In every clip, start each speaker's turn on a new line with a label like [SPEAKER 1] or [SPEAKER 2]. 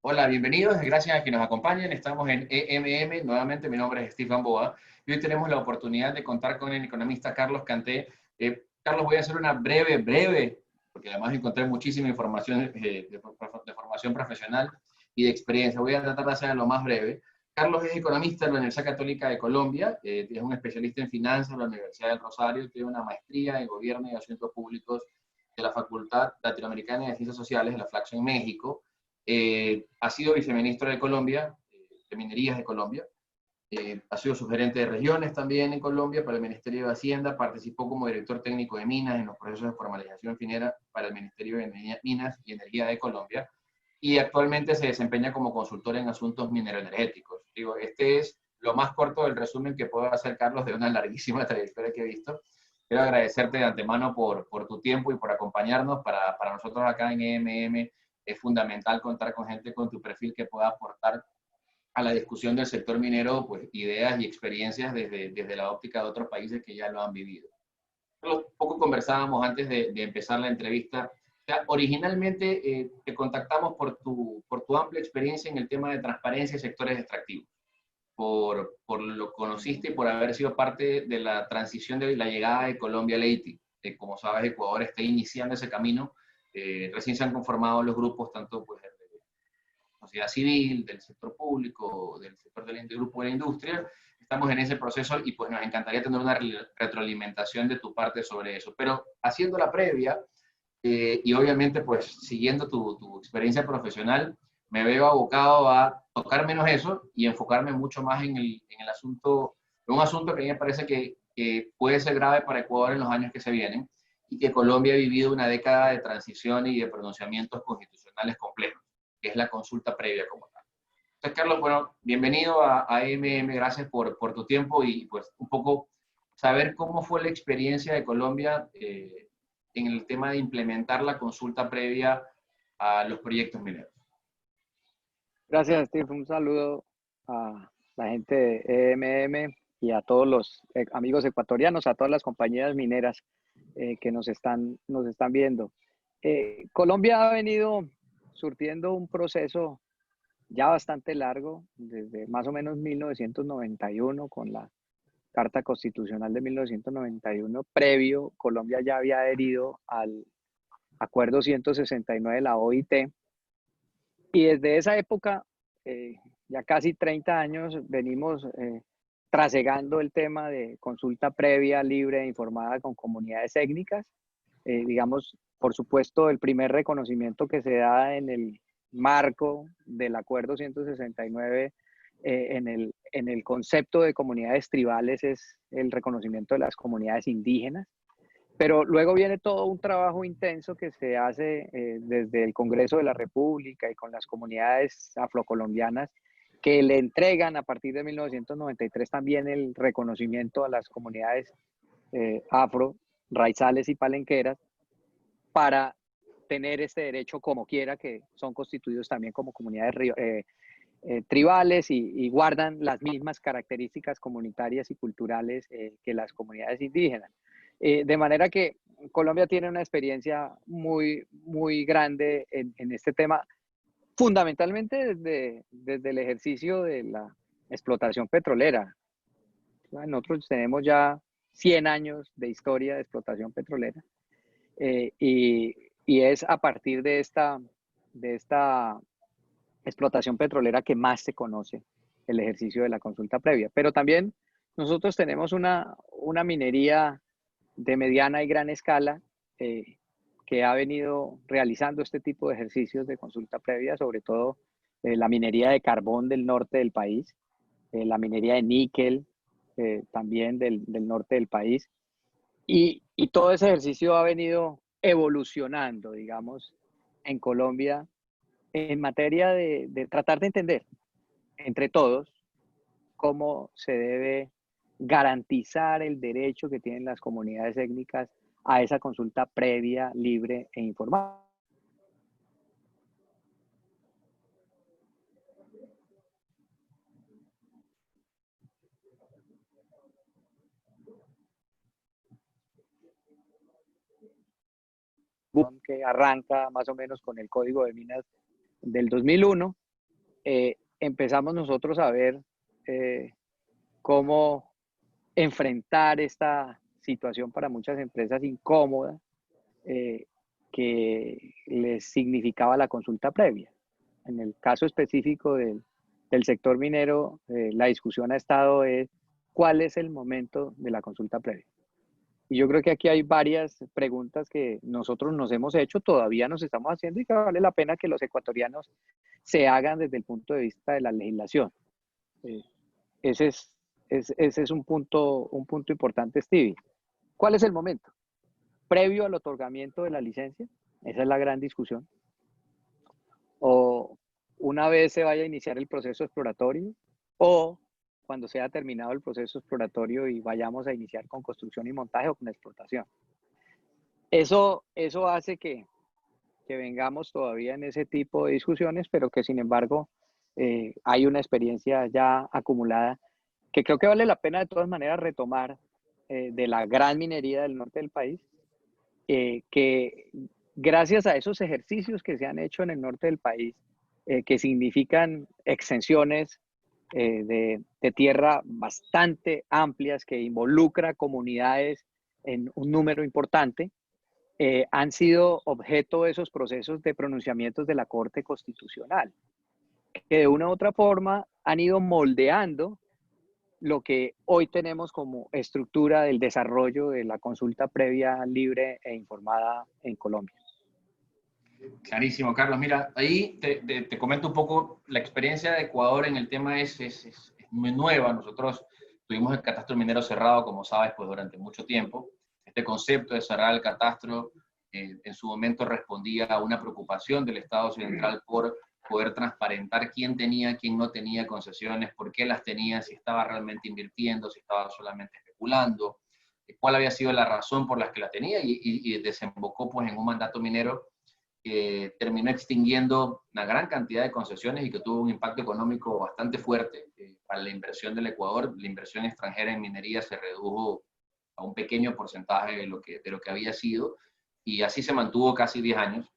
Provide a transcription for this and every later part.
[SPEAKER 1] Hola, bienvenidos, gracias a que nos acompañen. Estamos en EMM, nuevamente mi nombre es Steve Gamboa y hoy tenemos la oportunidad de contar con el economista Carlos Canté. Carlos, voy a hacer una breve, porque además encontré muchísima información de formación profesional y de experiencia. Voy a tratar de hacerlo lo más breve. Carlos es economista de la Universidad Católica de Colombia, es un especialista en finanzas de la Universidad del Rosario, tiene una maestría en Gobierno y Asuntos Públicos de la Facultad Latinoamericana de Ciencias Sociales de la Flaxo en México. Ha sido viceministro de Colombia, de Minerías de Colombia, ha sido subgerente de regiones también en Colombia para el Ministerio de Hacienda, participó como director técnico de minas en los procesos de formalización finera para el Ministerio de Minas y Energía de Colombia y actualmente se desempeña como consultor en asuntos mineroenergéticos. Digo, este es lo más corto del resumen que puedo hacer, Carlos, de una larguísima trayectoria que he visto. Quiero agradecerte de antemano por tu tiempo y por acompañarnos. Para nosotros acá en EMM es fundamental contar con gente con tu perfil que pueda aportar a la discusión del sector minero, pues ideas y experiencias desde la óptica de otros países que ya lo han vivido. Un poco conversábamos antes de empezar la entrevista. O sea, originalmente te contactamos por tu amplia experiencia en el tema de transparencia y sectores extractivos. Por lo conociste y por haber sido parte de la transición de la llegada de Colombia a Leiti. Como sabes, Ecuador está iniciando ese camino. Recién se han conformado los grupos, tanto pues, sociedad civil, del sector público, del sector del grupo de la industria. Estamos en ese proceso y pues nos encantaría tener una retroalimentación de tu parte sobre eso. Pero haciendo la previa y obviamente pues siguiendo tu experiencia profesional, me veo abocado a tocar menos eso y enfocarme mucho más en el asunto, en un asunto que a mí me parece que puede ser grave para Ecuador en los años que se vienen y que Colombia ha vivido una década de transición y de pronunciamientos constitucionales complejos, que es la consulta previa como tal. Entonces, Carlos, bueno, bienvenido a AMM, gracias por tu tiempo y pues un poco saber cómo fue la experiencia de Colombia en el tema de implementar la consulta previa a los proyectos mineros.
[SPEAKER 2] Gracias, Steve. Un saludo a la gente de EMM y a todos los amigos ecuatorianos, a todas las compañías mineras que nos están viendo. Colombia ha venido surtiendo un proceso ya bastante largo, desde más o menos 1991, con la Carta Constitucional de 1991. Previo, Colombia ya había adherido al Acuerdo 169 de la OIT, y desde esa época, ya casi 30 años, venimos trasegando el tema de consulta previa, libre e informada con comunidades étnicas. Digamos, por supuesto, el primer reconocimiento que se da en el marco del Acuerdo 169 en el concepto de comunidades tribales es el reconocimiento de las comunidades indígenas. Pero luego viene todo un trabajo intenso que se hace desde el Congreso de la República y con las comunidades afrocolombianas, que le entregan a partir de 1993 también el reconocimiento a las comunidades afro, raizales y palenqueras, para tener este derecho como quiera, que son constituidos también como comunidades tribales y guardan las mismas características comunitarias y culturales que las comunidades indígenas. De manera que Colombia tiene una experiencia muy, muy grande en este tema, fundamentalmente desde el ejercicio de la explotación petrolera. Nosotros tenemos ya 100 años de historia de explotación petrolera, y es a partir de esta explotación petrolera que más se conoce el ejercicio de la consulta previa. Pero también nosotros tenemos una minería de mediana y gran escala que ha venido realizando este tipo de ejercicios de consulta previa, sobre todo la minería de carbón del norte del país, la minería de níquel también del norte del país. Y todo ese ejercicio ha venido evolucionando, digamos, en Colombia en materia de tratar de entender entre todos cómo se debe garantizar el derecho que tienen las comunidades étnicas a esa consulta previa, libre e informada. Que arranca más o menos con el Código de Minas del 2001 empezamos nosotros a ver cómo enfrentar esta situación para muchas empresas incómoda que les significaba la consulta previa. En el caso específico del sector minero, la discusión ha estado es cuál es el momento de la consulta previa. Y yo creo que aquí hay varias preguntas que nosotros nos hemos hecho, todavía nos estamos haciendo y que vale la pena que los ecuatorianos se hagan desde el punto de vista de la legislación. Eh, ese es un punto importante, Stevie. ¿Cuál es el momento? ¿Previo al otorgamiento de la licencia? Esa es la gran discusión. ¿O una vez se vaya a iniciar el proceso exploratorio? ¿O cuando sea terminado el proceso exploratorio y vayamos a iniciar con construcción y montaje o con explotación? Eso hace que vengamos todavía en ese tipo de discusiones, pero que sin embargo hay una experiencia ya acumulada que creo que vale la pena de todas maneras retomar de la gran minería del norte del país, que gracias a esos ejercicios que se han hecho en el norte del país, que significan extensiones de tierra bastante amplias, que involucra comunidades en un número importante, han sido objeto de esos procesos de pronunciamientos de la Corte Constitucional, que de una u otra forma han ido moldeando lo que hoy tenemos como estructura del desarrollo de la consulta previa, libre e informada en Colombia.
[SPEAKER 1] Clarísimo, Carlos. Mira, ahí te comento un poco, la experiencia de Ecuador en el tema es muy nueva. Nosotros tuvimos el catastro minero cerrado, como sabes, pues durante mucho tiempo. Este concepto de cerrar el catastro en su momento respondía a una preocupación del Estado central por poder transparentar quién tenía, quién no tenía concesiones, por qué las tenía, si estaba realmente invirtiendo, si estaba solamente especulando, cuál había sido la razón por la que la tenía y desembocó pues en un mandato minero que terminó extinguiendo una gran cantidad de concesiones y que tuvo un impacto económico bastante fuerte para la inversión del Ecuador. La inversión extranjera en minería se redujo a un pequeño porcentaje de lo que había sido, y así se mantuvo casi 10 años.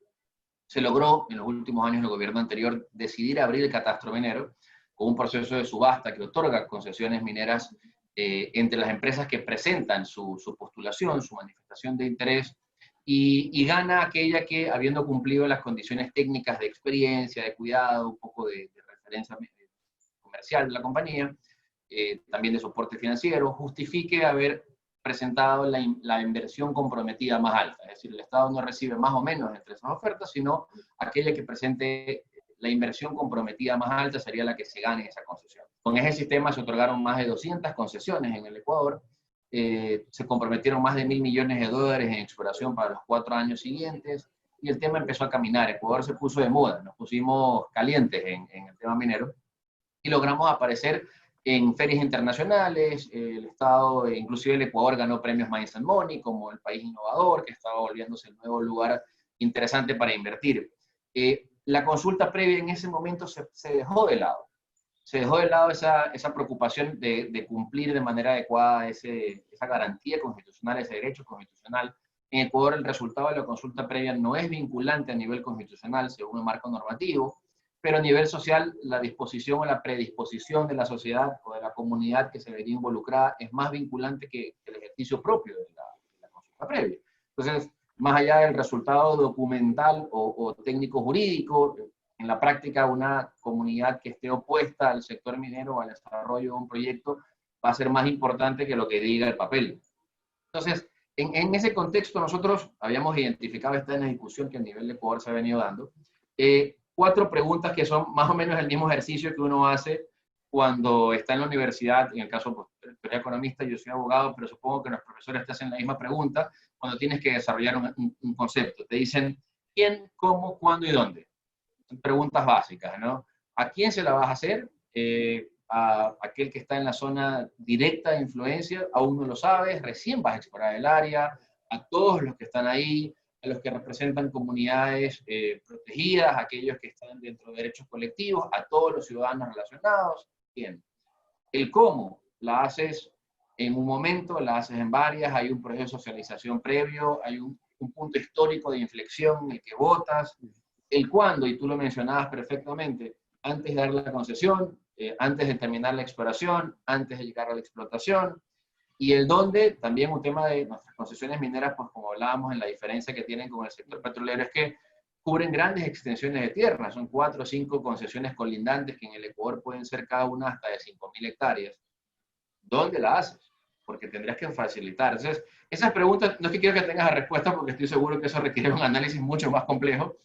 [SPEAKER 1] Se logró en los últimos años del gobierno anterior decidir abrir el catastro minero con un proceso de subasta que otorga concesiones mineras entre las empresas que presentan su postulación, su manifestación de interés, y gana aquella que, habiendo cumplido las condiciones técnicas de experiencia, de cuidado, un poco de referencia comercial de la compañía, también de soporte financiero, justifique haber presentado la inversión comprometida más alta. Es decir, el Estado no recibe más o menos entre esas ofertas, sino aquella que presente la inversión comprometida más alta sería la que se gane esa concesión. Con ese sistema se otorgaron más de 200 concesiones en el Ecuador. Se comprometieron más de $1.000 millones en exploración para los 4 años siguientes, y el tema empezó a caminar. Ecuador se puso de moda, nos pusimos calientes en el tema minero, y logramos aparecer en ferias internacionales. El Estado, inclusive el Ecuador, ganó premios Mines and Money como el país innovador, que estaba volviéndose el nuevo lugar interesante para invertir. La consulta previa en ese momento se dejó de lado. Se dejó de lado esa preocupación de cumplir de manera adecuada esa garantía constitucional, ese derecho constitucional. En Ecuador el resultado de la consulta previa no es vinculante a nivel constitucional según el marco normativo, pero a nivel social la disposición o la predisposición de la sociedad o de la comunidad que se vería involucrada es más vinculante que el ejercicio propio de la consulta previa. Entonces, más allá del resultado documental o técnico jurídico, en la práctica una comunidad que esté opuesta al sector minero o al desarrollo de un proyecto va a ser más importante que lo que diga el papel. Entonces, en ese contexto nosotros habíamos identificado esta discusión que a nivel de Ecuador se ha venido dando. 4 preguntas que son más o menos el mismo ejercicio que uno hace cuando está en la universidad. En el caso, pues, tú eres economista, yo soy abogado, pero supongo que los profesores te hacen la misma pregunta cuando tienes que desarrollar un concepto. Te dicen quién, cómo, cuándo y dónde. Son preguntas básicas, ¿no? ¿A quién se la vas a hacer? A aquel que está en la zona directa de influencia, aún no lo sabes, recién vas a explorar el área, a todos los que están ahí, a los que representan comunidades protegidas, a aquellos que están dentro de derechos colectivos, a todos los ciudadanos relacionados. Bien. El cómo la haces en un momento, la haces en varias, hay un proceso de socialización previo, hay un punto histórico de inflexión en el que votas. El cuándo, y tú lo mencionabas perfectamente, antes de dar la concesión, antes de terminar la exploración, antes de llegar a la explotación. Y el dónde, también un tema de nuestras concesiones mineras, pues como hablábamos en la diferencia que tienen con el sector petrolero, es que cubren grandes extensiones de tierra, son 4 o 5 concesiones colindantes que en el Ecuador pueden ser cada una hasta de 5.000 hectáreas. ¿Dónde la haces? Porque tendrías que facilitar. Entonces, esas preguntas, no es que quiero que tengas la respuesta, porque estoy seguro que eso requiere un análisis mucho más complejo,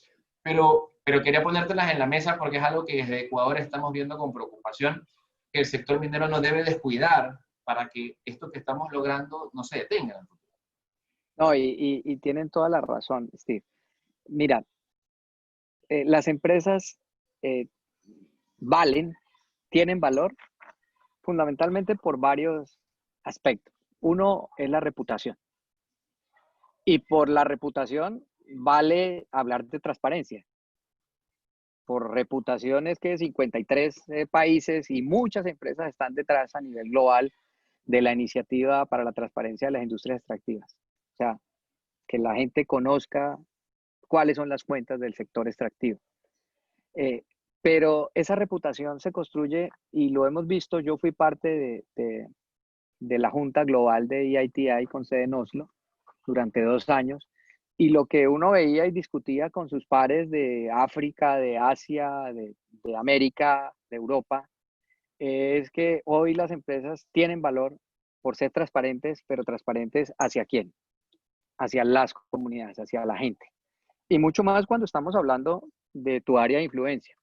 [SPEAKER 1] pero quería ponértelas en la mesa porque es algo que desde Ecuador estamos viendo con preocupación, que el sector minero no debe descuidar para que esto que estamos logrando no se detenga.
[SPEAKER 2] No, y tienen toda la razón, Steve. Mira, las empresas eh, valen, tienen valor fundamentalmente por varios aspectos. Uno es la reputación. Y por la reputación vale hablar de transparencia. Por reputación es que 53 países y muchas empresas están detrás a nivel global de la iniciativa para la transparencia de las industrias extractivas. O sea, que la gente conozca cuáles son las cuentas del sector extractivo. Eh, pero esa reputación se construye y lo hemos visto. Yo fui parte de la Junta Global de EITI con sede en Oslo durante 2 años. Y lo que uno veía y discutía con sus pares de África, de Asia, de América, de Europa, es que hoy las empresas tienen valor por ser transparentes, pero transparentes ¿hacia quién? Hacia las comunidades, hacia la gente. Y mucho más cuando estamos hablando de tu área de influencia.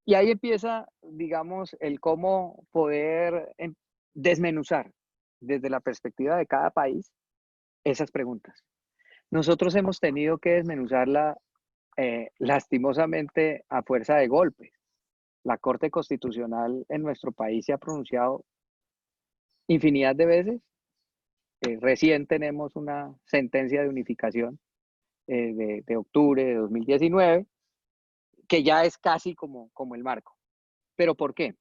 [SPEAKER 2] Y ahí empieza, digamos, el cómo poder desmenuzar desde la perspectiva de cada país esas preguntas. Nosotros hemos tenido que desmenuzarla lastimosamente a fuerza de golpes. La Corte Constitucional en nuestro país se ha pronunciado infinidad de veces. Recién tenemos una sentencia de unificación de octubre de 2019, que ya es casi como el marco. ¿Pero por qué?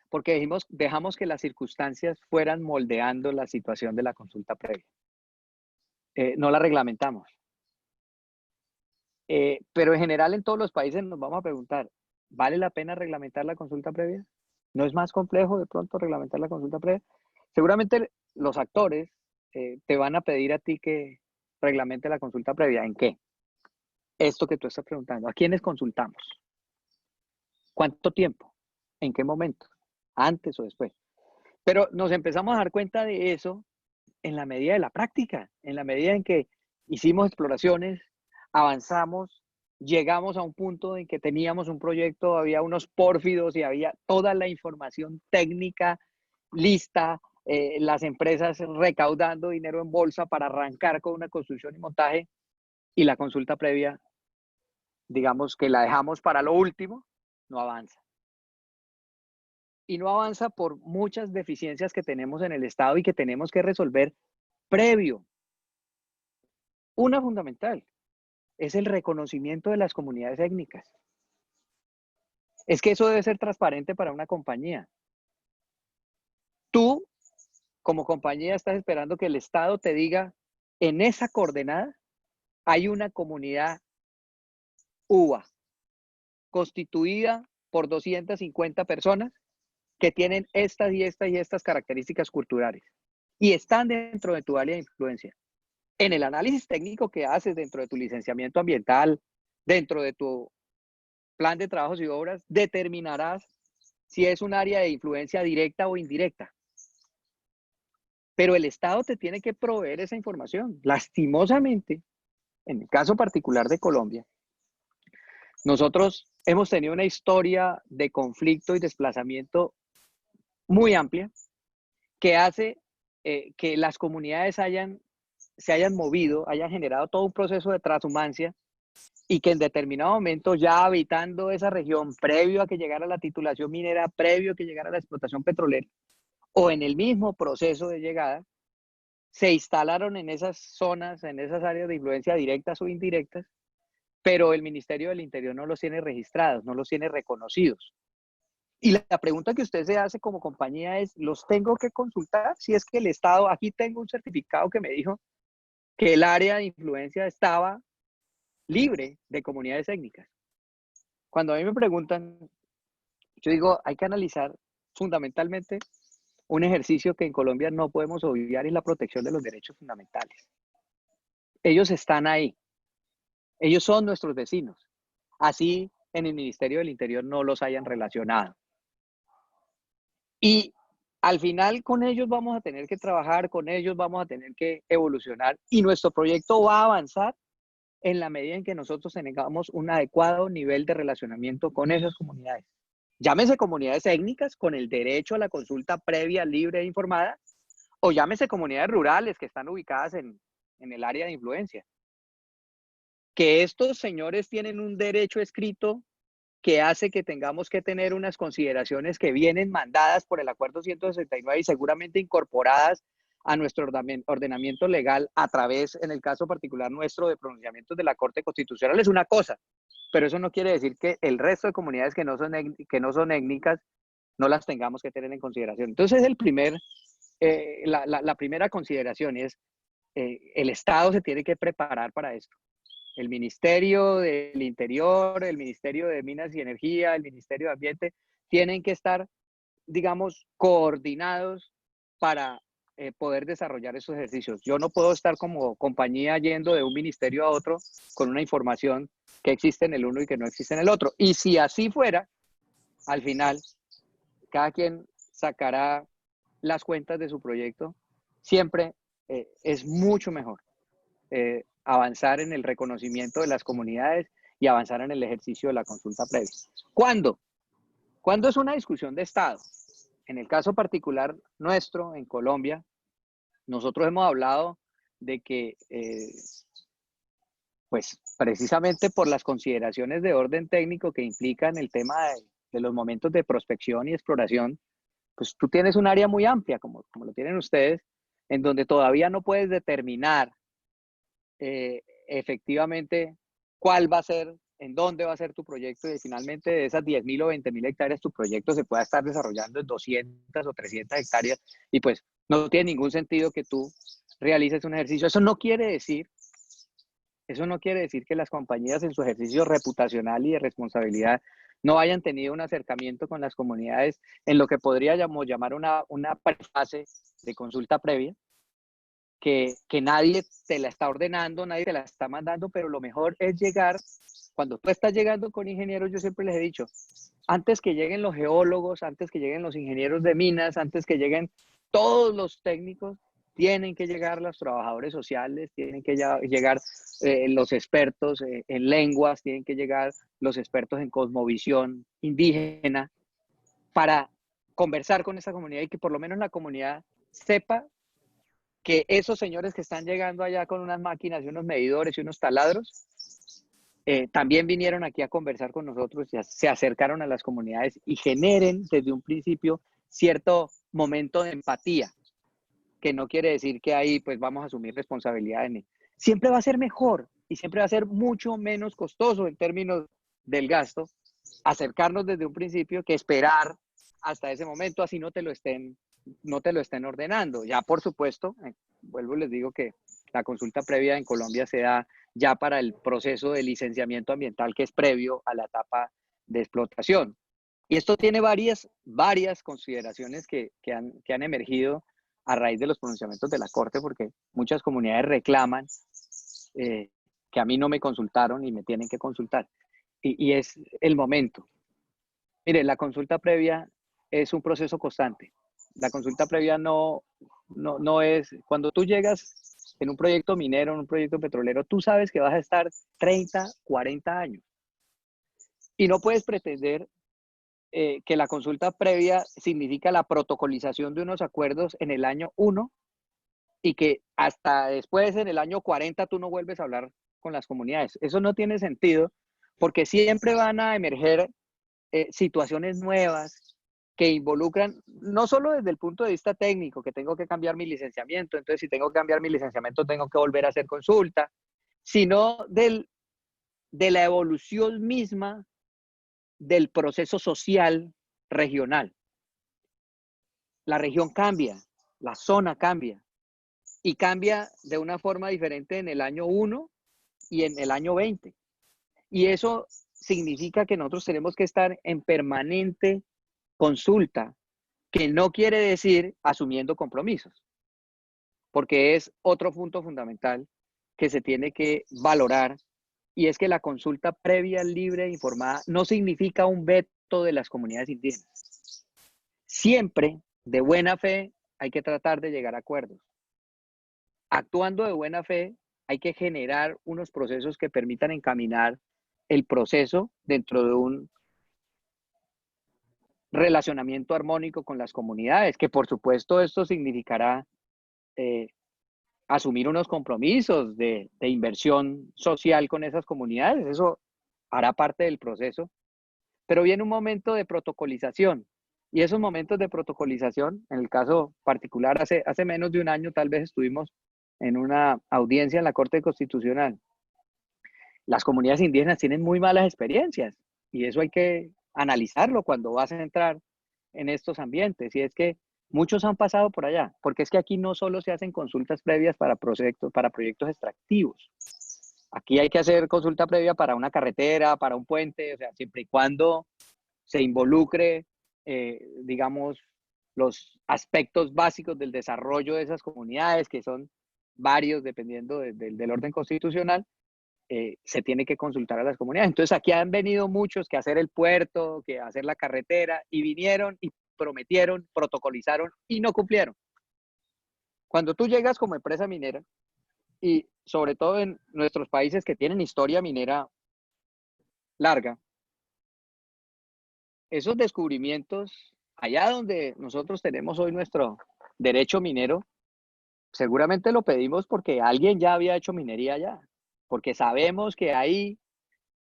[SPEAKER 2] Porque dejamos que las circunstancias fueran moldeando la situación de la consulta previa. No la reglamentamos. Pero en general en todos los países nos vamos a preguntar, ¿vale la pena reglamentar la consulta previa? ¿No es más complejo de pronto reglamentar la consulta previa? Seguramente los actores te van a pedir a ti que reglamente la consulta previa. ¿En qué? Esto que tú estás preguntando. ¿A quiénes consultamos? ¿Cuánto tiempo? ¿En qué momento? ¿Antes o después? Pero nos empezamos a dar cuenta de eso en la medida de la práctica, en la medida en que hicimos exploraciones, avanzamos, llegamos a un punto en que teníamos un proyecto, había unos pórfidos y había toda la información técnica lista, las empresas recaudando dinero en bolsa para arrancar con una construcción y montaje, y la consulta previa, digamos que la dejamos para lo último, no avanza. Y no avanza por muchas deficiencias que tenemos en el Estado y que tenemos que resolver previo. Una fundamental es el reconocimiento de las comunidades étnicas. Es que eso debe ser transparente para una compañía. Tú, como compañía, estás esperando que el Estado te diga, en esa coordenada hay una comunidad UBA, constituida por 250 personas que tienen estas y estas y estas características culturales y están dentro de tu área de influencia. En el análisis técnico que haces dentro de tu licenciamiento ambiental, dentro de tu plan de trabajos y obras, determinarás si es un área de influencia directa o indirecta. Pero el Estado te tiene que proveer esa información. Lastimosamente, en el caso particular de Colombia, nosotros hemos tenido una historia de conflicto y desplazamiento muy amplia que hace que las comunidades se hayan movido, hayan generado todo un proceso de transhumancia y que en determinado momento ya habitando esa región, previo a que llegara la titulación minera, previo a que llegara la explotación petrolera, o en el mismo proceso de llegada, se instalaron en esas zonas, en esas áreas de influencia directas o indirectas, pero el Ministerio del Interior no los tiene registrados, no los tiene reconocidos. Y la pregunta que usted se hace como compañía es, ¿los tengo que consultar? Si es que el Estado, aquí tengo un certificado que me dijo que el área de influencia estaba libre de comunidades étnicas. cuando a mí me preguntan, yo digo, hay que analizar fundamentalmente un ejercicio que en Colombia no podemos obviar, es la protección de los derechos fundamentales. Ellos están ahí, ellos son nuestros vecinos, así en el Ministerio del Interior no los hayan relacionado. Y al final con ellos vamos a tener que trabajar, con ellos vamos a tener que evolucionar y nuestro proyecto va a avanzar en la medida en que nosotros tengamos un adecuado nivel de relacionamiento con esas comunidades. Llámese comunidades étnicas con el derecho a la consulta previa, libre e informada, o llámese comunidades rurales que están ubicadas en el área de influencia. Que estos señores tienen un derecho escrito que hace que tengamos que tener unas consideraciones que vienen mandadas por el Acuerdo 169 y seguramente incorporadas a nuestro ordenamiento legal a través, en el caso particular nuestro, de pronunciamientos de la Corte Constitucional, es una cosa, pero eso no quiere decir que el resto de comunidades que no son étnicas no las tengamos que tener en consideración. Entonces, la primera consideración es el Estado se tiene que preparar para esto. El Ministerio del Interior, el Ministerio de Minas y Energía, el Ministerio de Ambiente, tienen que estar, digamos, coordinados para poder desarrollar esos ejercicios. Yo no puedo estar como compañía yendo de un ministerio a otro con una información que existe en el uno y que no existe en el otro. Y si así fuera, al final, cada quien sacará las cuentas de su proyecto. Siempre es mucho mejor avanzar en el reconocimiento de las comunidades y avanzar en el ejercicio de la consulta previa. ¿Cuándo? ¿Cuándo es una discusión de Estado? En el caso particular nuestro, en Colombia, nosotros hemos hablado de que, pues precisamente por las consideraciones de orden técnico que implican el tema de los momentos de prospección y exploración, pues tú tienes un área muy amplia, como lo tienen ustedes, en donde todavía no puedes determinar efectivamente cuál va a ser, en dónde va a ser tu proyecto y finalmente de esas 10.000 o 20.000 hectáreas tu proyecto se pueda estar desarrollando en 200 o 300 hectáreas y pues no tiene ningún sentido que tú realices un ejercicio. Eso no quiere decir que las compañías en su ejercicio reputacional y de responsabilidad no hayan tenido un acercamiento con las comunidades en lo que podríamos llamar una prefase de consulta previa, que nadie te la está ordenando, nadie te la está mandando, pero lo mejor es llegar, cuando tú estás llegando con ingenieros, yo siempre les he dicho, antes que lleguen los geólogos, antes que lleguen los ingenieros de minas, antes que lleguen todos los técnicos, tienen que llegar los trabajadores sociales, tienen que llegar los expertos en lenguas, tienen que llegar los expertos en cosmovisión indígena para conversar con esa comunidad y que por lo menos la comunidad sepa que esos señores que están llegando allá con unas máquinas y unos medidores y unos taladros, también vinieron aquí a conversar con nosotros, y se acercaron a las comunidades y generen desde un principio cierto momento de empatía, que no quiere decir que ahí pues vamos a asumir responsabilidades. Siempre va a ser mejor y siempre va a ser mucho menos costoso en términos del gasto acercarnos desde un principio que esperar hasta ese momento, así no te lo estén ordenando. Ya, por supuesto, vuelvo y les digo que la consulta previa en Colombia se da ya para el proceso de licenciamiento ambiental que es previo a la etapa de explotación. Y esto tiene varias consideraciones que han emergido a raíz de los pronunciamientos de la Corte, porque muchas comunidades reclaman que a mí no me consultaron y me tienen que consultar. Y es el momento. Mire, la consulta previa es un proceso constante. La consulta previa no es, cuando tú llegas en un proyecto minero, en un proyecto petrolero, tú sabes que vas a estar 30, 40 años. Y no puedes pretender que la consulta previa significa la protocolización de unos acuerdos en el año 1 y que hasta después, en el año 40, tú no vuelves a hablar con las comunidades. Eso no tiene sentido porque siempre van a emerger situaciones nuevas que involucran, no solo desde el punto de vista técnico, que tengo que cambiar mi licenciamiento, entonces si tengo que cambiar mi licenciamiento tengo que volver a hacer consulta, sino de la evolución misma del proceso social regional. La región cambia, la zona cambia, y cambia de una forma diferente en el año 1 y en el año 20. Y eso significa que nosotros tenemos que estar en permanente consulta, que no quiere decir asumiendo compromisos, porque es otro punto fundamental que se tiene que valorar, y es que la consulta previa, libre e informada no significa un veto de las comunidades indígenas. Siempre, de buena fe, hay que tratar de llegar a acuerdos. Actuando de buena fe, hay que generar unos procesos que permitan encaminar el proceso dentro de un relacionamiento armónico con las comunidades, que por supuesto esto significará eh, asumir unos compromisos de inversión social con esas comunidades. Eso hará parte del proceso, pero viene un momento de protocolización. Y esos momentos de protocolización, en el caso particular, hace menos de un año tal vez estuvimos en una audiencia en la Corte Constitucional. Las comunidades indígenas tienen muy malas experiencias y eso hay que analizarlo cuando vas a entrar en estos ambientes. Y es que muchos han pasado por allá, porque es que aquí no solo se hacen consultas previas para proyectos extractivos. Aquí hay que hacer consulta previa para una carretera, para un puente, o sea, siempre y cuando se involucre, digamos, los aspectos básicos del desarrollo de esas comunidades, que son varios dependiendo del orden constitucional. Se tiene que consultar a las comunidades. Entonces aquí han venido muchos que hacer el puerto, que hacer la carretera, y vinieron y prometieron, protocolizaron y no cumplieron. Cuando tú llegas como empresa minera, y sobre todo en nuestros países que tienen historia minera larga, esos descubrimientos, allá donde nosotros tenemos hoy nuestro derecho minero, seguramente lo pedimos porque alguien ya había hecho minería allá, porque sabemos que ahí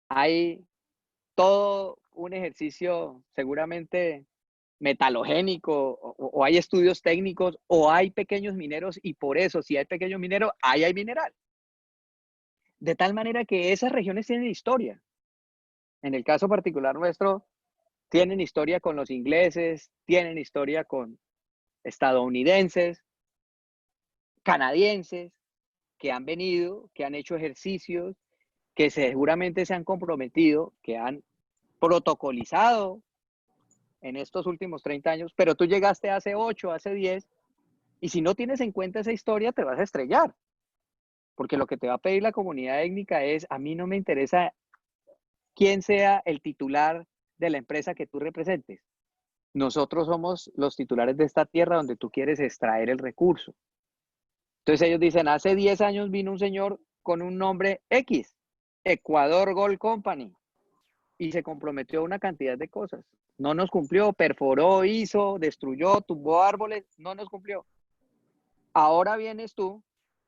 [SPEAKER 2] hay todo un ejercicio seguramente metalogénico, o hay estudios técnicos, o hay pequeños mineros, y por eso, si hay pequeños mineros, ahí hay mineral. De tal manera que esas regiones tienen historia. En el caso particular nuestro, tienen historia con los ingleses, tienen historia con estadounidenses, canadienses, que han venido, que han hecho ejercicios, que seguramente se han comprometido, que han protocolizado en estos últimos 30 años, pero tú llegaste hace 8, hace 10, y si no tienes en cuenta esa historia, te vas a estrellar, porque lo que te va a pedir la comunidad étnica es: a mí no me interesa quién sea el titular de la empresa que tú representes. Nosotros somos los titulares de esta tierra donde tú quieres extraer el recurso. Entonces ellos dicen: hace 10 años vino un señor con un nombre X, Ecuador Gold Company, y se comprometió a una cantidad de cosas. No nos cumplió, perforó, hizo, destruyó, tumbó árboles, no nos cumplió. Ahora vienes tú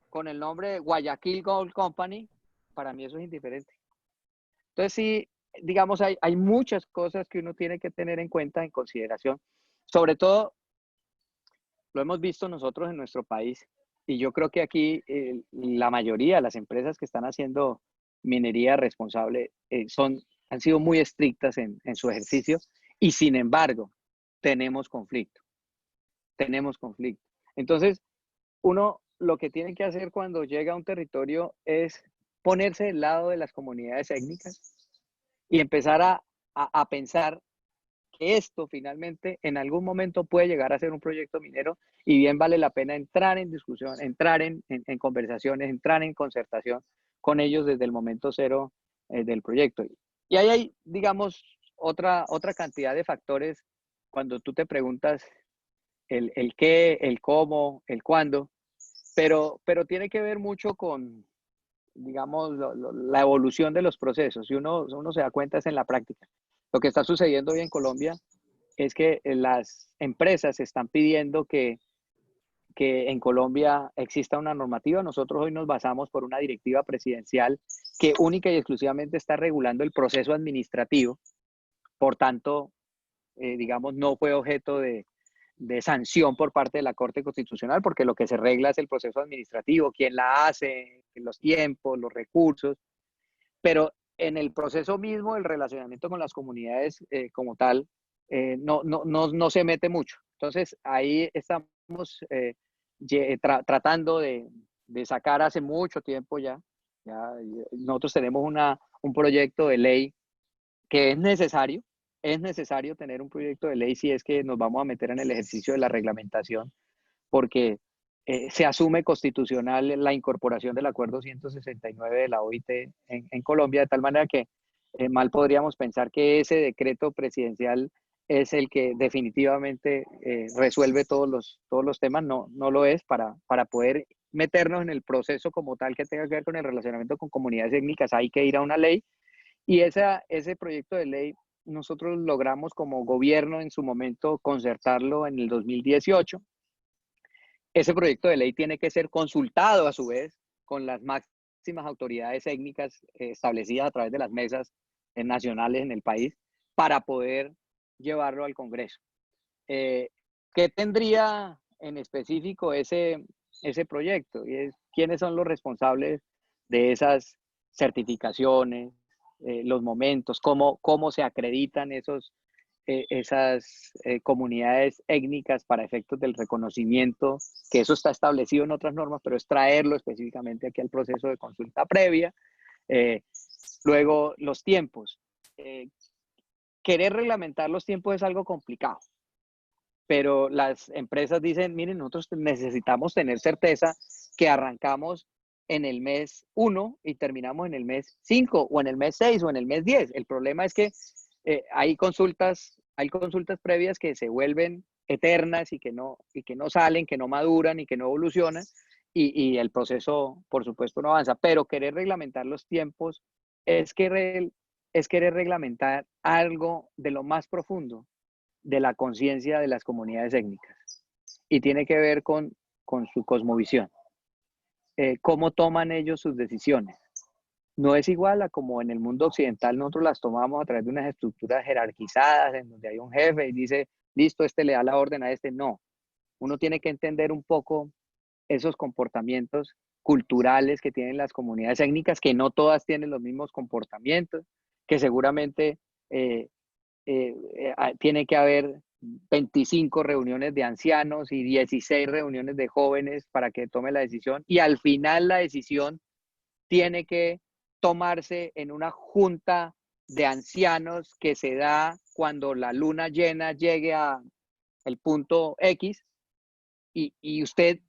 [SPEAKER 2] con el nombre de Guayaquil Gold Company, para mí eso es indiferente. Entonces sí, digamos, hay muchas cosas que uno tiene que tener en cuenta, en consideración. Sobre todo, lo hemos visto nosotros en nuestro país, y yo creo que aquí la mayoría de las empresas que están haciendo minería responsable han sido muy estrictas en su ejercicio, y sin embargo, tenemos conflicto, tenemos conflicto. Entonces, uno lo que tiene que hacer cuando llega a un territorio es ponerse del lado de las comunidades étnicas y empezar a pensar que esto finalmente en algún momento puede llegar a ser un proyecto minero, y bien vale la pena entrar en discusión, entrar en conversaciones, entrar en concertación con ellos desde el momento cero del proyecto. Y ahí hay, digamos, otra cantidad de factores cuando tú te preguntas el qué, el cómo, el cuándo, pero tiene que ver mucho con, digamos, la evolución de los procesos. Y uno se da cuenta es en la práctica. Lo que está sucediendo hoy en Colombia es que las empresas están pidiendo que en Colombia exista una normativa. Nosotros hoy nos basamos por una directiva presidencial que única y exclusivamente está regulando el proceso administrativo. Por tanto, digamos, no fue objeto de sanción por parte de la Corte Constitucional, porque lo que se regla es el proceso administrativo, quién la hace, los tiempos, los recursos, pero en el proceso mismo, el relacionamiento con las comunidades como tal, no se mete mucho. Entonces, ahí estamos tratando de sacar hace mucho tiempo ya nosotros tenemos un proyecto de ley que es necesario tener un proyecto de ley si es que nos vamos a meter en el ejercicio de la reglamentación, porque se asume constitucional la incorporación del Acuerdo 169 de la OIT en Colombia, de tal manera que mal podríamos pensar que ese decreto presidencial es el que definitivamente resuelve todos los temas. No, no lo es. Para poder meternos en el proceso como tal que tenga que ver con el relacionamiento con comunidades étnicas, hay que ir a una ley, y ese proyecto de ley nosotros logramos como gobierno en su momento concertarlo en el 2018. Ese proyecto de ley tiene que ser consultado a su vez con las máximas autoridades étnicas establecidas a través de las mesas nacionales en el país para poder llevarlo al Congreso. ¿Qué tendría en específico ese proyecto? Y es, ¿quiénes son los responsables de esas certificaciones, los momentos, cómo se acreditan esas comunidades étnicas para efectos del reconocimiento, que eso está establecido en otras normas, pero es traerlo específicamente aquí al proceso de consulta previa? Luego, los tiempos. Querer reglamentar los tiempos es algo complicado, pero las empresas dicen, miren, nosotros necesitamos tener certeza que arrancamos en el mes 1 y terminamos en el mes 5 o en el mes 6 o en el mes 10. El problema es que hay consultas previas que se vuelven eternas y que no salen, que no maduran y que no evolucionan, y el proceso, por supuesto, no avanza. Pero querer reglamentar los tiempos es querer reglamentar algo de lo más profundo de la conciencia de las comunidades étnicas, y tiene que ver con su cosmovisión, cómo toman ellos sus decisiones. No es igual a como en el mundo occidental nosotros las tomamos a través de unas estructuras jerarquizadas en donde hay un jefe y dice, listo, este le da la orden a este. No, uno tiene que entender un poco esos comportamientos culturales que tienen las comunidades étnicas, que no todas tienen los mismos comportamientos, que seguramente tiene que haber 25 reuniones de ancianos y 16 reuniones de jóvenes para que tome la decisión, y al final la decisión tiene que tomarse en una junta de ancianos que se da cuando la luna llena llegue a el punto X, y usted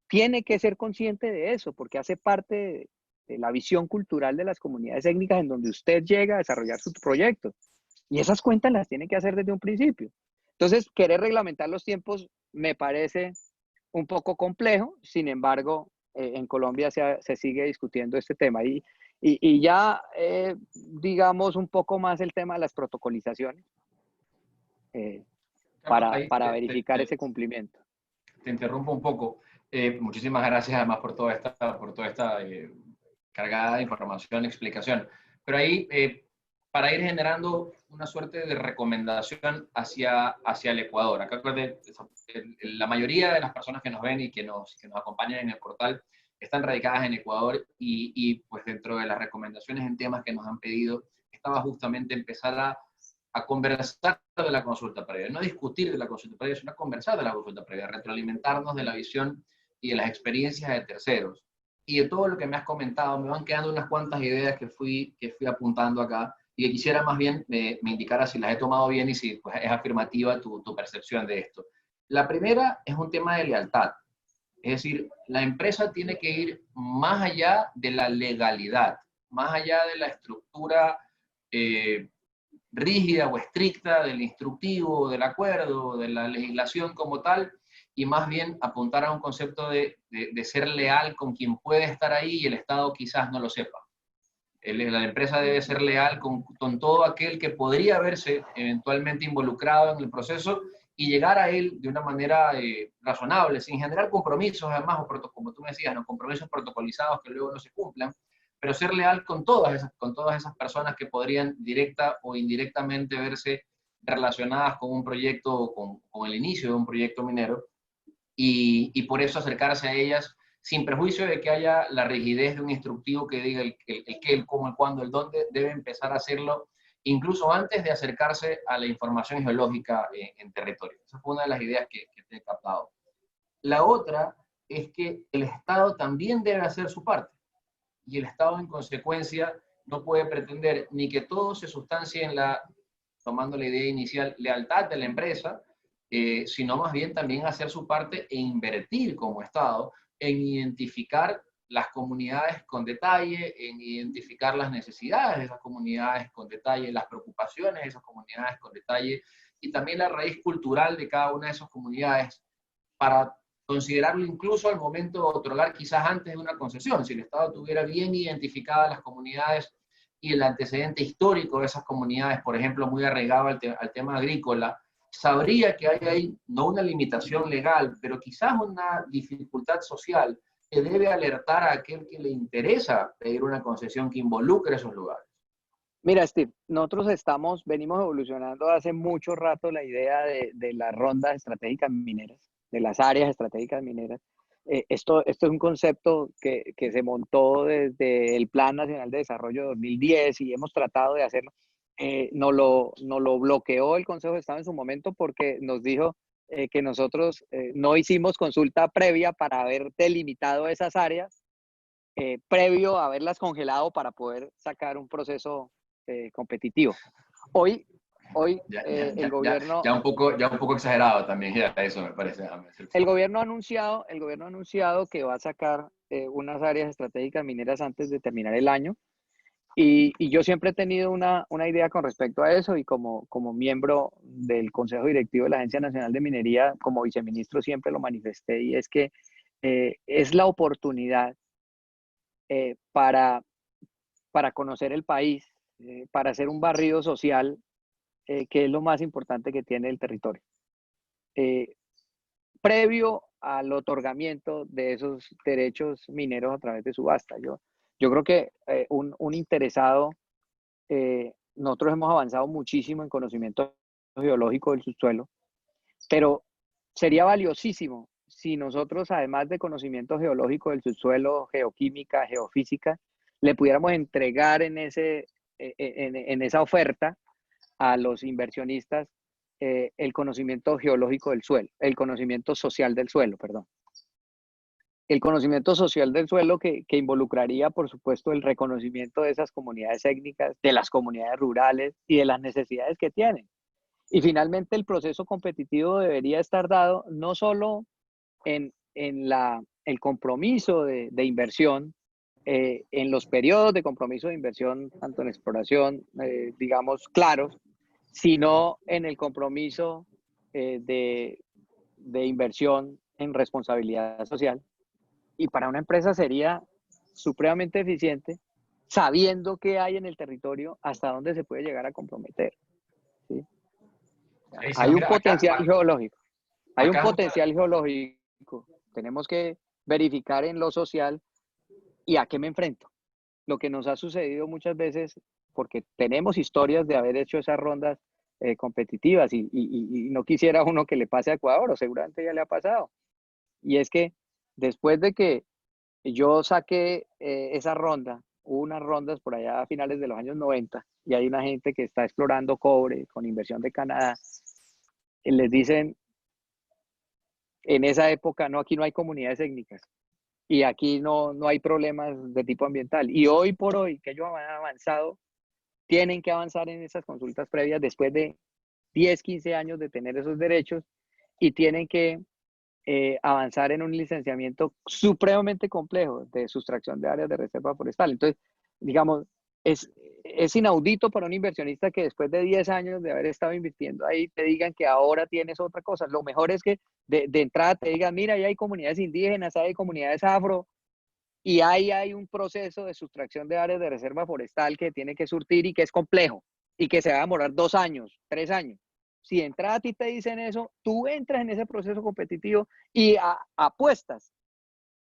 [SPEAKER 2] tiene que ser consciente de eso porque hace parte de la visión cultural de las comunidades étnicas en donde usted llega a desarrollar su proyecto. Y esas cuentas las tiene que hacer desde un principio. Entonces, querer reglamentar los tiempos me parece un poco complejo. Sin embargo, en Colombia se sigue discutiendo este tema. Y ya, digamos, un poco más el tema de las protocolizaciones eh,
[SPEAKER 1] Carlos, ahí
[SPEAKER 2] para verificar ese cumplimiento.
[SPEAKER 1] te interrumpo un poco. Muchísimas gracias además por toda esta cargada de información y explicación. Pero ahí, para ir generando una suerte de recomendación hacia el Ecuador. Acá, la mayoría de las personas que nos ven y que nos acompañan en el portal están radicadas en Ecuador, y pues dentro de las recomendaciones en temas que nos han pedido, estaba justamente empezar a conversar de la consulta previa, no discutir de la consulta previa, sino conversar de la consulta previa, retroalimentarnos de la visión y de las experiencias de terceros. Y de todo lo que me has comentado, me van quedando unas cuantas ideas que fui apuntando acá, y que quisiera más bien me indicara si las he tomado bien y si pues, es afirmativa tu percepción de esto. La primera es un tema de lealtad. Es decir, la empresa tiene que ir más allá de la legalidad, más allá de la estructura rígida o estricta del instructivo, del acuerdo, de la legislación como tal, y más bien apuntar a un concepto de ser leal con quien puede estar ahí y el Estado quizás no lo sepa. La empresa debe ser leal con todo aquel que podría verse eventualmente involucrado en el proceso, y llegar a él de una manera razonable, sin generar compromisos, además, o como tú me decías, ¿no? Compromisos protocolizados que luego no se cumplan, pero ser leal con todas esas personas que podrían directa o indirectamente verse relacionadas con un proyecto o con el inicio de un proyecto minero, y por eso acercarse a ellas sin prejuicio de que haya la rigidez de un instructivo que diga el qué, el cómo, el cuándo, el dónde. Debe empezar a hacerlo incluso antes de acercarse a la información geológica en territorio. Esa fue una de las ideas que te he captado. La otra es que el Estado también debe hacer su parte, y el Estado en consecuencia no puede pretender ni que todo se sustancie en la, tomando la idea inicial, lealtad de la empresa, sino más bien también hacer su parte e invertir como Estado en identificar las comunidades con detalle, en identificar las necesidades de esas comunidades con detalle, las preocupaciones de esas comunidades con detalle, y también la raíz cultural de cada una de esas comunidades, para considerarlo incluso al momento de otorgar, quizás antes de una concesión. Si el Estado tuviera bien identificadas las comunidades y el antecedente histórico de esas comunidades, por ejemplo, muy arraigado al tema agrícola, sabría que hay ahí no una limitación legal, pero quizás una dificultad social que debe alertar a aquel que le interesa pedir una concesión que involucre esos lugares.
[SPEAKER 2] Mira, Steve, nosotros venimos evolucionando hace mucho rato la idea de las rondas estratégicas mineras, de las áreas estratégicas mineras. Esto es un concepto que se montó desde el Plan Nacional de Desarrollo de 2010 y hemos tratado de hacerlo. No lo bloqueó el Consejo de Estado en su momento porque nos dijo que nosotros no hicimos consulta previa para haber delimitado esas áreas, previo a haberlas congelado para poder sacar un proceso competitivo. Hoy el gobierno,
[SPEAKER 1] Ya un poco exagerado también, ya eso me parece.
[SPEAKER 2] el gobierno ha anunciado que va a sacar unas áreas estratégicas mineras antes de terminar el año. Y yo siempre he tenido una idea con respecto a eso y como miembro del Consejo Directivo de la Agencia Nacional de Minería, como viceministro siempre lo manifesté, y es que es la oportunidad para conocer el país, para hacer un barrido social, que es lo más importante que tiene el territorio. Previo al otorgamiento de esos derechos mineros a través de subasta. Yo creo que un interesado, nosotros hemos avanzado muchísimo en conocimiento geológico del subsuelo, pero sería valiosísimo si nosotros, además de conocimiento geológico del subsuelo, geoquímica, geofísica, le pudiéramos entregar en esa oferta a los inversionistas el conocimiento geológico del suelo, el conocimiento social del suelo, perdón. El conocimiento social del suelo que involucraría, por supuesto, el reconocimiento de esas comunidades étnicas, de las comunidades rurales y de las necesidades que tienen. Y finalmente el proceso competitivo debería estar dado no solo en el compromiso de inversión, en los periodos de compromiso de inversión, tanto en exploración, digamos, claros, sino en el compromiso de inversión en responsabilidad social. Y para una empresa sería supremamente eficiente sabiendo qué hay en el territorio, hasta dónde se puede llegar a comprometer. ¿Sí? Hay un potencial geológico. Hay un potencial geológico. Tenemos que verificar en lo social y a qué me enfrento. Lo que nos ha sucedido muchas veces, porque tenemos historias de haber hecho esas rondas competitivas y no quisiera uno que le pase a Ecuador, o seguramente ya le ha pasado. Y es que después de que yo saqué esa ronda, hubo unas rondas por allá a finales de los años 90 y hay una gente que está explorando cobre con inversión de Canadá. Y les dicen, en esa época, no, aquí no hay comunidades étnicas y aquí no hay problemas de tipo ambiental. Y hoy por hoy, que ellos han avanzado, tienen que avanzar en esas consultas previas después de 10, 15 años de tener esos derechos y tienen que avanzar en un licenciamiento supremamente complejo de sustracción de áreas de reserva forestal. Entonces, digamos, es inaudito para un inversionista que después de 10 años de haber estado invirtiendo ahí te digan que ahora tienes otra cosa. Lo mejor es que de entrada te digan, mira, ahí hay comunidades indígenas, hay comunidades afro, y ahí hay un proceso de sustracción de áreas de reserva forestal que tiene que surtir y que es complejo y que se va a demorar 2 años, 3 años. Si de entrada a ti te dicen eso, tú entras en ese proceso competitivo y apuestas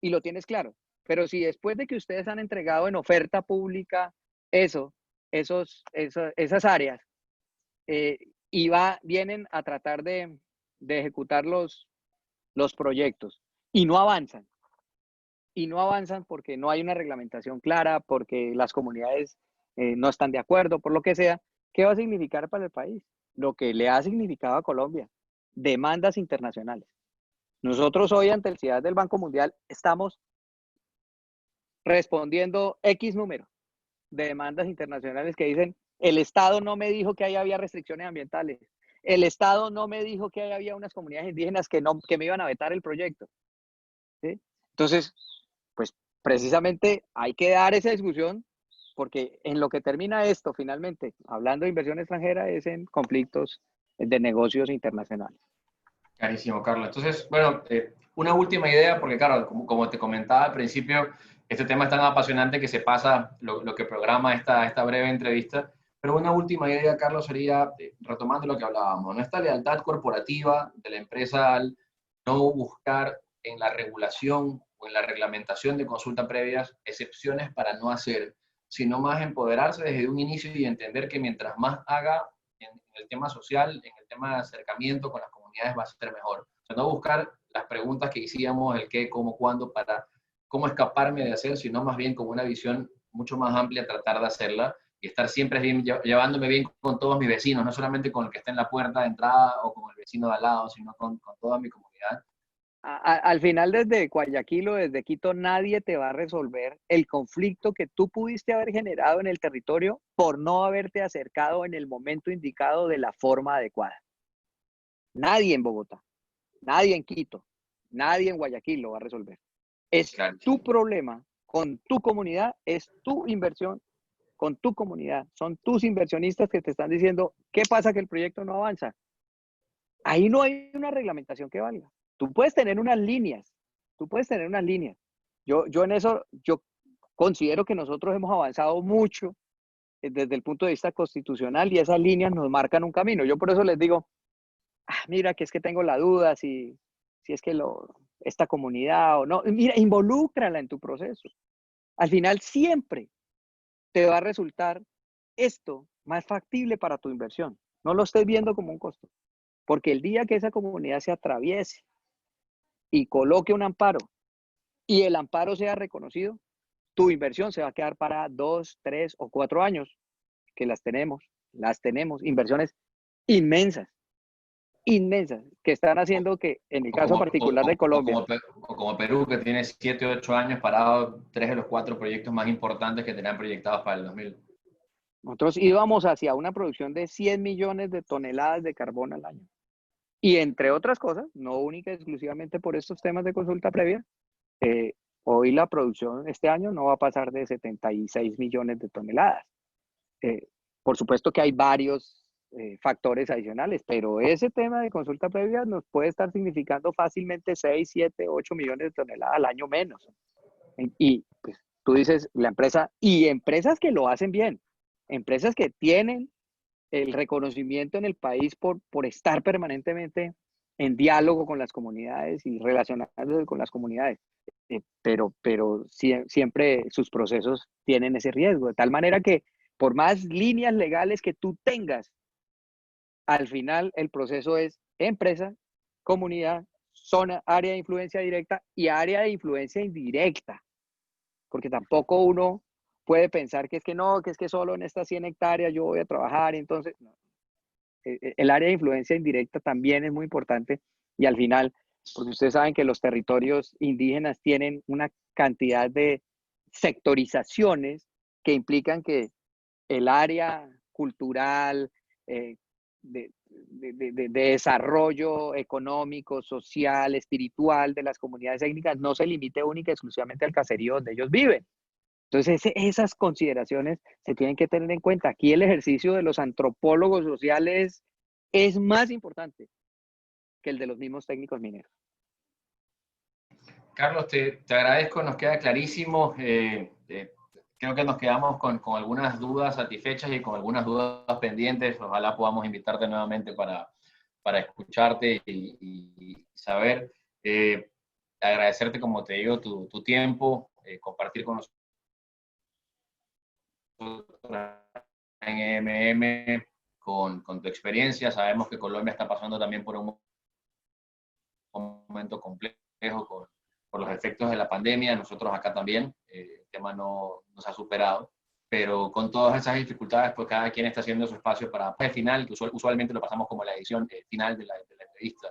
[SPEAKER 2] y lo tienes claro. Pero si después de que ustedes han entregado en oferta pública esas áreas y vienen a tratar de ejecutar los proyectos y no avanzan porque no hay una reglamentación clara, porque las comunidades no están de acuerdo, por lo que sea, ¿qué va a significar para el país? Lo que le ha significado a Colombia, demandas internacionales. Nosotros hoy ante el CIAD del Banco Mundial estamos respondiendo X número de demandas internacionales que dicen, el Estado no me dijo que ahí había restricciones ambientales, el Estado no me dijo que ahí había unas comunidades indígenas que me iban a vetar el proyecto, ¿sí? Entonces, pues precisamente hay que dar esa discusión porque en lo que termina esto finalmente, hablando de inversión extranjera, es en conflictos de negocios internacionales.
[SPEAKER 1] Carísimo, Carlos. Entonces, bueno, una última idea, porque claro, como te comentaba al principio, este tema es tan apasionante que se pasa lo que programa esta breve entrevista. Pero una última idea, Carlos, sería, retomando lo que hablábamos, ¿no? Esta lealtad corporativa de la empresa al no buscar en la regulación o en la reglamentación de consulta previas excepciones para no hacer, sino más empoderarse desde un inicio y entender que mientras más haga en el tema social, en el tema de acercamiento con las comunidades va a ser mejor. O sea, no buscar las preguntas que hicimos, el qué, cómo, cuándo, para cómo escaparme de hacer, sino más bien con una visión mucho más amplia tratar de hacerla y estar siempre bien, llevándome bien con todos mis vecinos, no solamente con el que está en la puerta de entrada o con el vecino de al lado, sino con toda mi comunidad.
[SPEAKER 2] Al final, desde Guayaquil o desde Quito, nadie te va a resolver el conflicto que tú pudiste haber generado en el territorio por no haberte acercado en el momento indicado de la forma adecuada. Nadie en Bogotá, nadie en Quito, nadie en Guayaquil lo va a resolver. Es
[SPEAKER 1] Claro.
[SPEAKER 2] tu problema con tu comunidad, es tu inversión con tu comunidad. Son tus inversionistas que te están diciendo, ¿qué pasa que el proyecto no avanza? Ahí no hay una reglamentación que valga. Tú puedes tener unas líneas, tú puedes tener unas líneas. Yo en eso, yo considero que nosotros hemos avanzado mucho desde el punto de vista constitucional y esas líneas nos marcan un camino. Yo por eso les digo, mira, que es que tengo la duda si es que esta comunidad o no. Mira, involúcrala en tu proceso. Al final siempre te va a resultar esto más factible para tu inversión. No lo estés viendo como un costo, porque el día que esa comunidad se atraviese y coloque un amparo y el amparo sea reconocido, tu inversión se va a quedar para 2, 3 o 4 años, que las tenemos, inversiones inmensas, inmensas, que están haciendo que, en el
[SPEAKER 1] O
[SPEAKER 2] caso
[SPEAKER 1] como,
[SPEAKER 2] particular de Colombia,
[SPEAKER 1] o como Perú, que tiene 7 o 8 años parado, 3 de los 4 proyectos más importantes que tenían proyectados para el 2000.
[SPEAKER 2] nosotros íbamos hacia una producción de 100 millones de toneladas de carbón al año. Y entre otras cosas, no única y exclusivamente por estos temas de consulta previa, hoy la producción este año no va a pasar de 76 millones de toneladas. Eh, por supuesto que hay varios factores adicionales, pero ese tema de consulta previa nos puede estar significando fácilmente 6, 7, 8 millones de toneladas al año menos. Y pues, tú dices, la empresa, y empresas que lo hacen bien, empresas que tienen el reconocimiento en el país por estar permanentemente en diálogo con las comunidades y relacionándose con las comunidades. Pero siempre sus procesos tienen ese riesgo, de tal manera que por más líneas legales que tú tengas, al final el proceso es empresa, comunidad, zona, área de influencia directa y área de influencia indirecta, porque tampoco uno puede pensar que es que no, que es que solo en estas 100 hectáreas yo voy a trabajar, y entonces no. El área de influencia indirecta también es muy importante y al final, porque ustedes saben que los territorios indígenas tienen una cantidad de sectorizaciones que implican que el área cultural, de desarrollo económico, social, espiritual de las comunidades étnicas no se limite única y exclusivamente al caserío donde ellos viven. Entonces, esas consideraciones se tienen que tener en cuenta. Aquí el ejercicio de los antropólogos sociales es más importante que el de los mismos técnicos mineros.
[SPEAKER 1] Carlos, te agradezco, nos queda clarísimo. Creo que nos quedamos con algunas dudas satisfechas y con algunas dudas pendientes. Ojalá podamos invitarte nuevamente para escucharte y saber. Agradecerte, como te digo, tu tiempo, compartir con nosotros en EMM con tu experiencia. Sabemos que Colombia está pasando también por un momento complejo por los efectos de la pandemia. Nosotros acá también, el tema no se ha superado, pero con todas esas dificultades, pues cada quien está haciendo su espacio para el final, que usualmente lo pasamos como la edición final de la entrevista.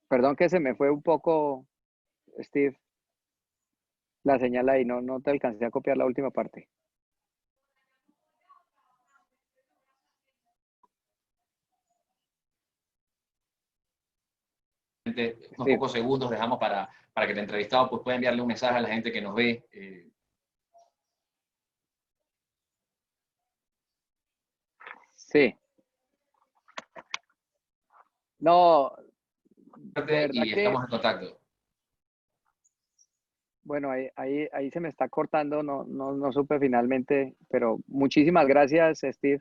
[SPEAKER 2] Perdón que se me fue un poco, Steve, la señal ahí, no te alcancé a copiar la última parte.
[SPEAKER 1] Unos
[SPEAKER 2] Steve,
[SPEAKER 1] pocos segundos dejamos para que el entrevistado pues, pueda enviarle un mensaje a la gente que nos ve.
[SPEAKER 2] sí. No, de verdad
[SPEAKER 1] Y
[SPEAKER 2] que,
[SPEAKER 1] estamos en contacto.
[SPEAKER 2] bueno, ahí se me está cortando, no supe finalmente, pero muchísimas gracias, Steve,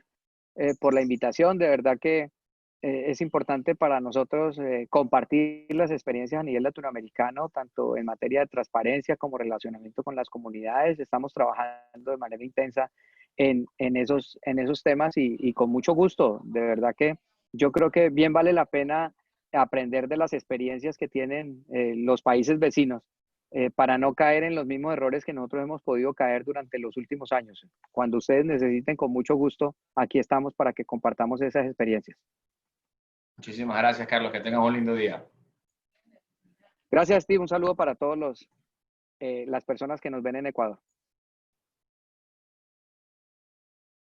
[SPEAKER 2] por la invitación. De verdad que es importante para nosotros compartir las experiencias a nivel latinoamericano, tanto en materia de transparencia como relacionamiento con las comunidades. Estamos trabajando de manera intensa en esos temas y con mucho gusto. De verdad que yo creo que bien vale la pena aprender de las experiencias que tienen los países vecinos para no caer en los mismos errores que nosotros hemos podido caer durante los últimos años. Cuando ustedes necesiten, con mucho gusto, aquí estamos para que compartamos esas experiencias.
[SPEAKER 1] Muchísimas gracias, Carlos. Que tengas un lindo día.
[SPEAKER 2] Gracias, Steve. Un saludo para todos las personas que nos ven en Ecuador.